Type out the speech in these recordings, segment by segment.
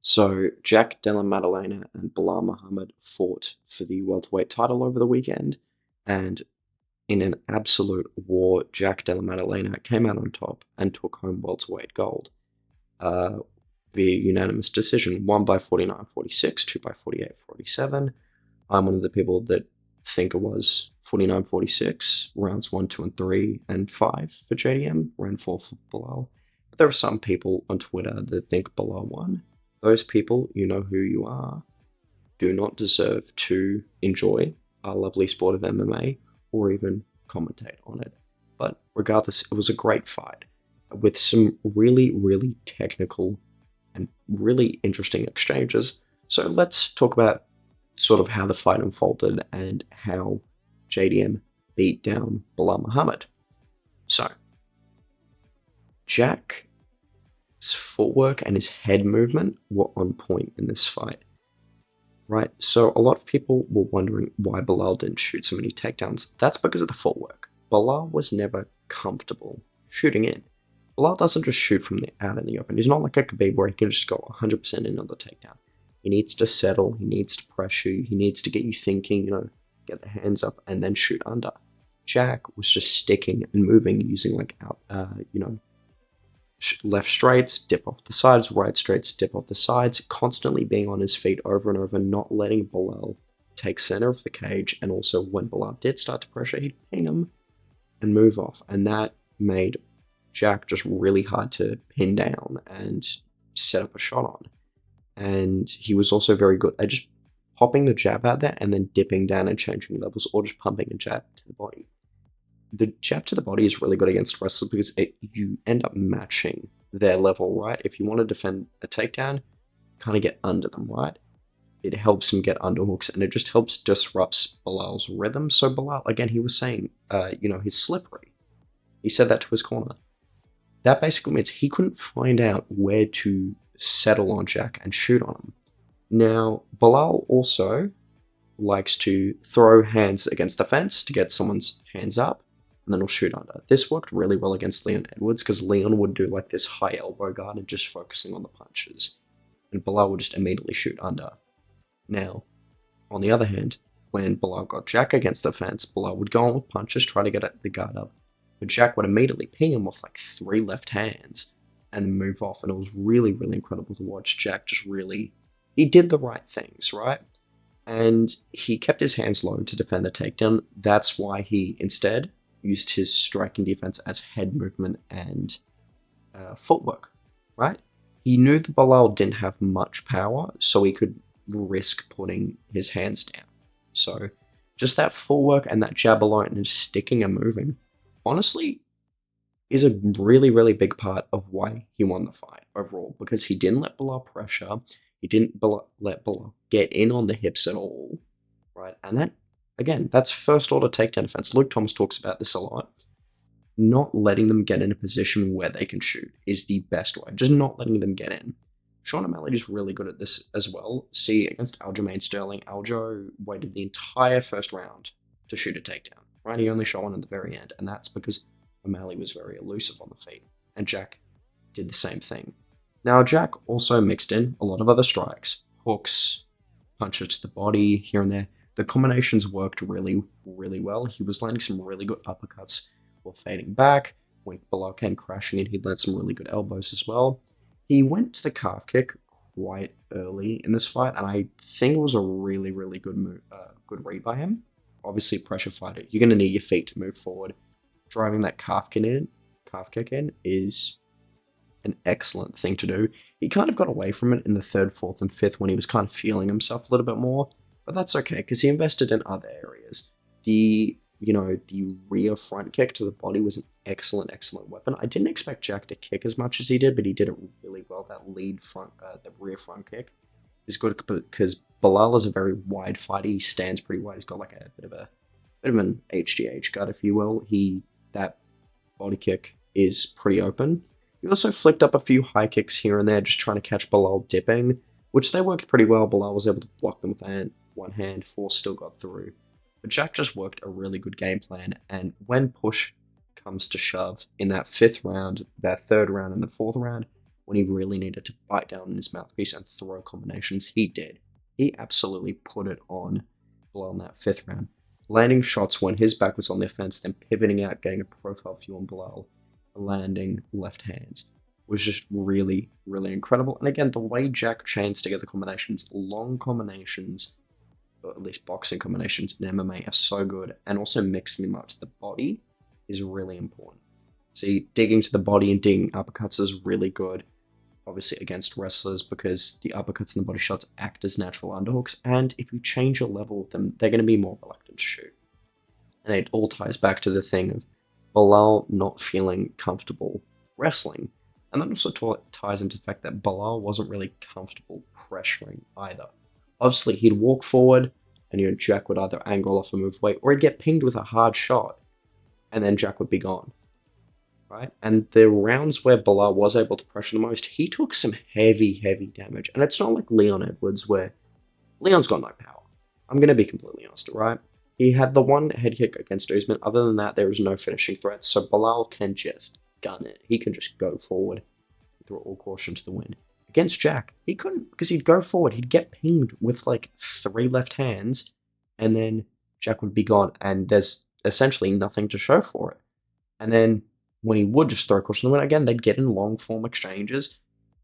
So Jack Della Maddalena and Belal Muhammad fought for the welterweight title over the weekend, and in an absolute war, Jack Della Maddalena came out on top and took home welterweight gold uh, via unanimous decision, one by 49-46, two by 48-47. I'm one of the people that think it was 49-46, rounds 1, 2, and 3, and 5 for JDM, round 4 for Belal. But there are some people on Twitter that think Belal won. Those people, you know who you are, do not deserve to enjoy our lovely sport of MMA or even commentate on it. But regardless, it was a great fight with some really, really technical and really interesting exchanges. So let's talk about sort of how the fight unfolded and how JDM beat down Belal Muhammad. So, Jack's footwork and his head movement were on point in this fight. Right, so a lot of people were wondering why Belal didn't shoot so many takedowns. That's because of the footwork. Belal was never comfortable shooting in. Belal doesn't just shoot from the out in the open. He's not like a Khabib where he can just go 100% in on the takedown. He needs to settle, he needs to pressure you, he needs to get you thinking, get the hands up and then shoot under. Jack was just sticking and moving using like left straights, dip off the sides, right straights, dip off the sides, constantly being on his feet over and over, not letting Belal take center of the cage. And also when Belal did start to pressure, he'd ping him and move off. And that made Jack just really hard to pin down and set up a shot on. And he was also very good at just popping the jab out there and then dipping down and changing levels, or just pumping a jab to the body. The jab to the body is really good against wrestlers because you end up matching their level, right? If you want to defend a takedown, kind of get under them, right? It helps him get underhooks, and it just helps disrupts Belal's rhythm. So Belal, again, he was saying, he's slippery. He said that to his corner. That basically means he couldn't find out where to settle on Jack and shoot on him. Now, Belal also likes to throw hands against the fence to get someone's hands up, and then he'll shoot under. This worked really well against Leon Edwards because Leon would do like this high elbow guard and just focusing on the punches, and Belal would just immediately shoot under. Now, on the other hand, when Belal got Jack against the fence, Belal would go on with punches, try to get the guard up, but Jack would immediately ping him with like 3 left hands and then move off, and it was really, really incredible to watch. Jack just really, he did the right things, right? And he kept his hands low to defend the takedown. That's why he instead used his striking defense as head movement and footwork, right? He knew that Belal didn't have much power, so he could risk putting his hands down. So just that footwork and that jab alone and just sticking and moving, honestly, is a really, really big part of why he won the fight overall, because he didn't let Belal pressure, he didn't let Belal get in on the hips at all, right? And that, again, that's first order takedown defense. Luke Thomas talks about this a lot. Not letting them get in a position where they can shoot is the best way, just not letting them get in. Sean O'Malley is really good at this as well. See, against Aljamain Sterling, Aljo waited the entire first round to shoot a takedown, right? He only shot one at the very end, and that's because O'Malley was very elusive on the feet, and Jack did the same thing. Now, Jack also mixed in a lot of other strikes, hooks, punches to the body, here and there. The combinations worked really, really well. He was landing some really good uppercuts while fading back. When Belal came crashing in, he'd land some really good elbows as well. He went to the calf kick quite early in this fight, and I think it was a really, really good move, good read by him. Obviously, pressure fighter, you're going to need your feet to move forward. Driving that calf kick in is an excellent thing to do. He kind of got away from it in the 3rd, 4th, and 5th when he was kind of feeling himself a little bit more, but that's okay because he invested in other areas. The rear front kick to the body was an excellent, excellent weapon. I didn't expect Jack to kick as much as he did, but he did it really well. That the rear front kick is good because Belal is a very wide fighter. He stands pretty wide. He's got like a bit of an HGH guard, if you will. That body kick is pretty open. He also flicked up a few high kicks here and there, just trying to catch Belal dipping, which they worked pretty well. Belal was able to block them with one hand. Force still got through. But Jack just worked a really good game plan, and when push comes to shove in that 5th round, that 3rd round, and the 4th round, when he really needed to bite down in his mouthpiece and throw combinations, he did. He absolutely put it on Belal in that 5th round. Landing shots when his back was on the offense, then pivoting out, getting a profile view on Belal, landing left hands was just really, really incredible. And again, the way Jack chains together combinations, long combinations, or at least boxing combinations in MMA are so good, and also mixing them up to the body is really important. See, digging to the body and digging uppercuts is really good, obviously against wrestlers, because the uppercuts and the body shots act as natural underhooks, and if you change your level with them, they're going to be more reluctant to shoot. And it all ties back to the thing of Belal not feeling comfortable wrestling. And that also ties into the fact that Belal wasn't really comfortable pressuring either. Obviously, he'd walk forward, and Jack would either angle off and move weight, or he'd get pinged with a hard shot, and then Jack would be gone. Right? And the rounds where Belal was able to pressure the most, he took some heavy, heavy damage. And it's not like Leon Edwards, where Leon's got no power. I'm going to be completely honest, right? He had the one head kick against Usman. Other than that, there is no finishing threat. So Belal can just gun it. He can just go forward and throw all caution to the wind. Against Jack, he couldn't, because he'd go forward. He'd get pinged with like 3 left hands, and then Jack would be gone. And there's essentially nothing to show for it. And then when he would just throw caution to the wind again, they'd get in long form exchanges.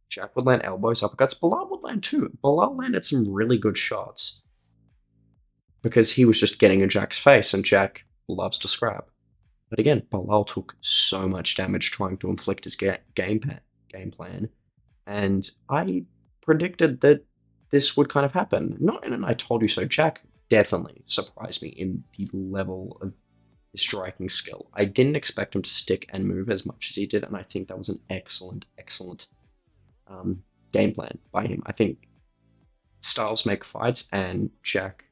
Jack would land elbows, uppercuts. Belal would land too. Belal landed some really good shots because he was just getting in Jack's face, and Jack loves to scrap. But again, Belal took so much damage trying to inflict his game plan, and I predicted that this would kind of happen. Not in an I told you so. Jack definitely surprised me in the level of his striking skill. I didn't expect him to stick and move as much as he did, and I think that was an excellent, excellent game plan by him. I think styles make fights, and Jack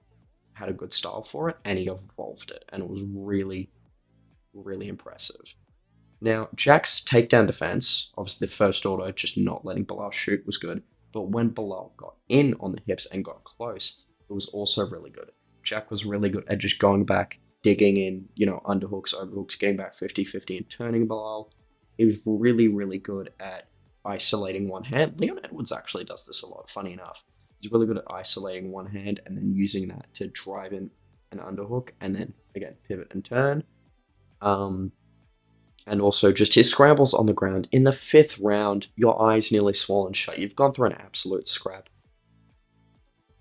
had a good style for it, and he evolved it, and it was really, really impressive. Now, Jack's takedown defense, obviously the first order, just not letting Belal shoot, was good, but when Belal got in on the hips and got close, it was also really good. Jack was really good at just going back, digging in, underhooks, overhooks, getting back 50-50 and turning Belal. He was really, really good at isolating one hand. Leon Edwards actually does this a lot, funny enough. He's really good at isolating one hand and then using that to drive in an underhook and then, again, pivot and turn. And also just his scrambles on the ground. In the 5th round, your eyes nearly swollen shut. You've gone through an absolute scrap.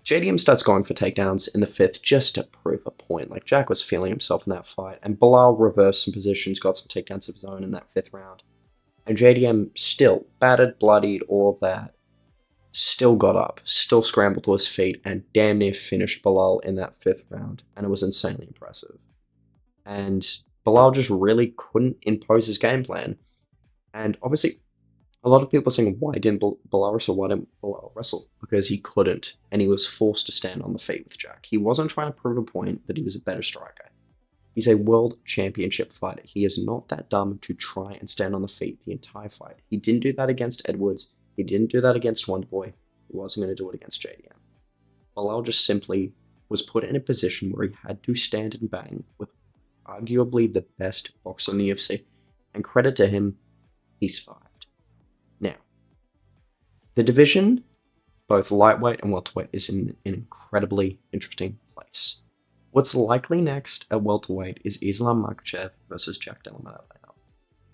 JDM starts going for takedowns in the 5th just to prove a point. Like, Jack was feeling himself in that fight, and Belal reversed some positions, got some takedowns of his own in that 5th round. And JDM still battered, bloodied, all of that. Still got up, still scrambled to his feet, and damn near finished Belal in that 5th round. And it was insanely impressive. And Belal just really couldn't impose his game plan. And obviously, a lot of people are saying, why didn't Belal wrestle? Why didn't Belal wrestle? Because he couldn't, and he was forced to stand on the feet with Jack. He wasn't trying to prove a point that he was a better striker. He's a world championship fighter. He is not that dumb to try and stand on the feet the entire fight. He didn't do that against Edwards. He didn't do that against Wonderboy. He wasn't going to do it against JDM. Belal just simply was put in a position where he had to stand and bang with arguably the best boxer in the UFC. And credit to him, he survived. Now, the division, both lightweight and welterweight, is in an incredibly interesting place. What's likely next at welterweight is Islam Makhachev versus Jack Della Maddalena.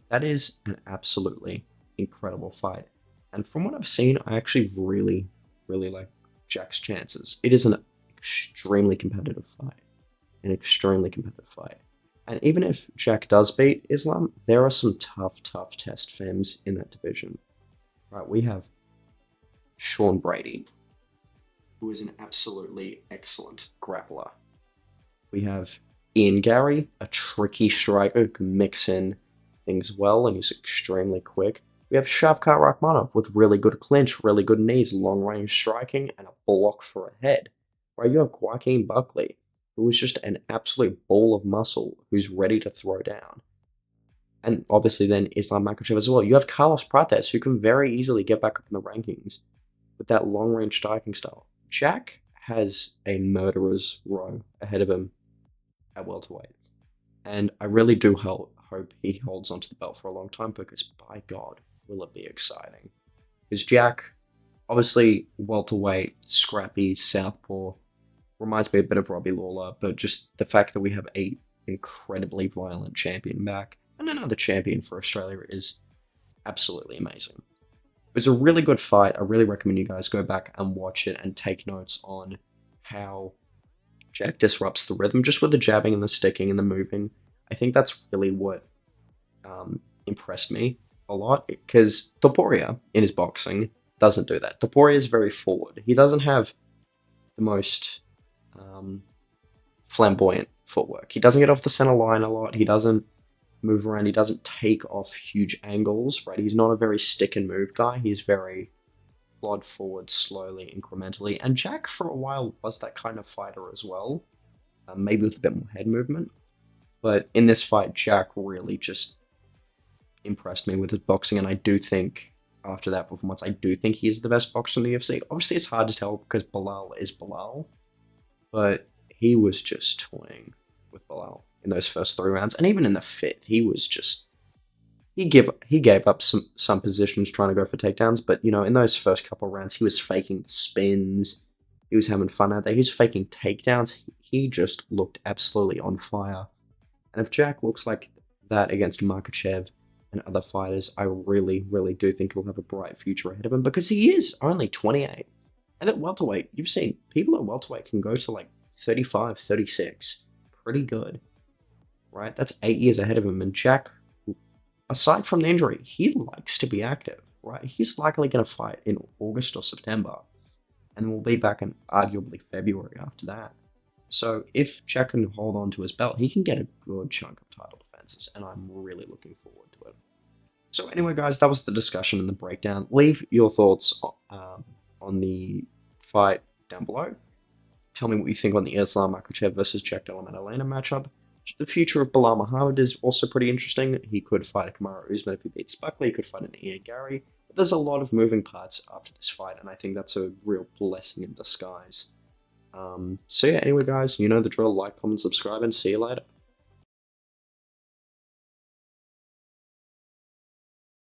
That is an absolutely incredible fight. And from what I've seen, I actually really, really like Jack's chances. It is an extremely competitive fight. An extremely competitive fight. And even if Jack does beat Islam, there are some tough test films in that division. Right, we have Sean Brady, who is an absolutely excellent grappler. We have Ian Gary, a tricky striker who can mix in things well, and he's extremely quick. We have Shavkat Rakhmonov with really good clinch, really good knees, long-range striking, and a block for a head. Right, you have Joaquin Buckley, who is just an absolute ball of muscle who's ready to throw down. And obviously then Islam Makhachev as well. You have Carlos Prates, who can very easily get back up in the rankings with that long-range striking style. Jack has a murderer's row ahead of him at welterweight. And I really do hope he holds onto the belt for a long time, because by God, will it be exciting. Because Jack, obviously welterweight, scrappy, southpaw, reminds me a bit of Robbie Lawler, but just the fact that we have a incredibly violent champion back and another champion for Australia is absolutely amazing. It was a really good fight. I really recommend you guys go back and watch it and take notes on how Jack disrupts the rhythm just with the jabbing and the sticking and the moving. I think that's really what impressed me a lot, because Topuria in his boxing doesn't do that. Topuria is very forward. He doesn't have the most flamboyant footwork. He doesn't get off the center line a lot. He doesn't move around. He doesn't take off huge angles, right? He's not a very stick and move guy. He's very plod forward slowly, incrementally. And Jack, for a while, was that kind of fighter as well, maybe with a bit more head movement. But in this fight, Jack really just impressed me with his boxing, and I do think after that performance, I do think he is the best boxer in the UFC. Obviously, it's hard to tell because Belal is Belal, but he was just toying with Belal in those first 3 rounds, and even in the 5th, he was just he gave up some positions trying to go for takedowns, but you know, in those first couple of rounds, he was faking the spins, he was having fun out there, he was faking takedowns. He just looked absolutely on fire, and if Jack looks like that against Makhachev and other fighters, I really, really do think he'll have a bright future ahead of him, because he is only 28. And at welterweight, you've seen people at welterweight can go to like 35, 36. Pretty good, right? That's 8 years ahead of him. And Jack, aside from the injury, he likes to be active, right? He's likely going to fight in August or September, and we'll be back in arguably February after that. So if Jack can hold on to his belt, he can get a good chunk of title defenses, and I'm really looking forward to it. So anyway, guys, that was the discussion and the breakdown. Leave your thoughts on the fight down below. Tell me what you think on the Islam Makhachev versus Jack Della Maddalena matchup. The future of Belal Muhammad is also pretty interesting. He could fight a Kamaru Usman if he beats Buckley. He could fight an Ian Gary. But there's a lot of moving parts after this fight, and I think that's a real blessing in disguise. So yeah, anyway, guys, you know the drill. Like, comment, subscribe, and see you later.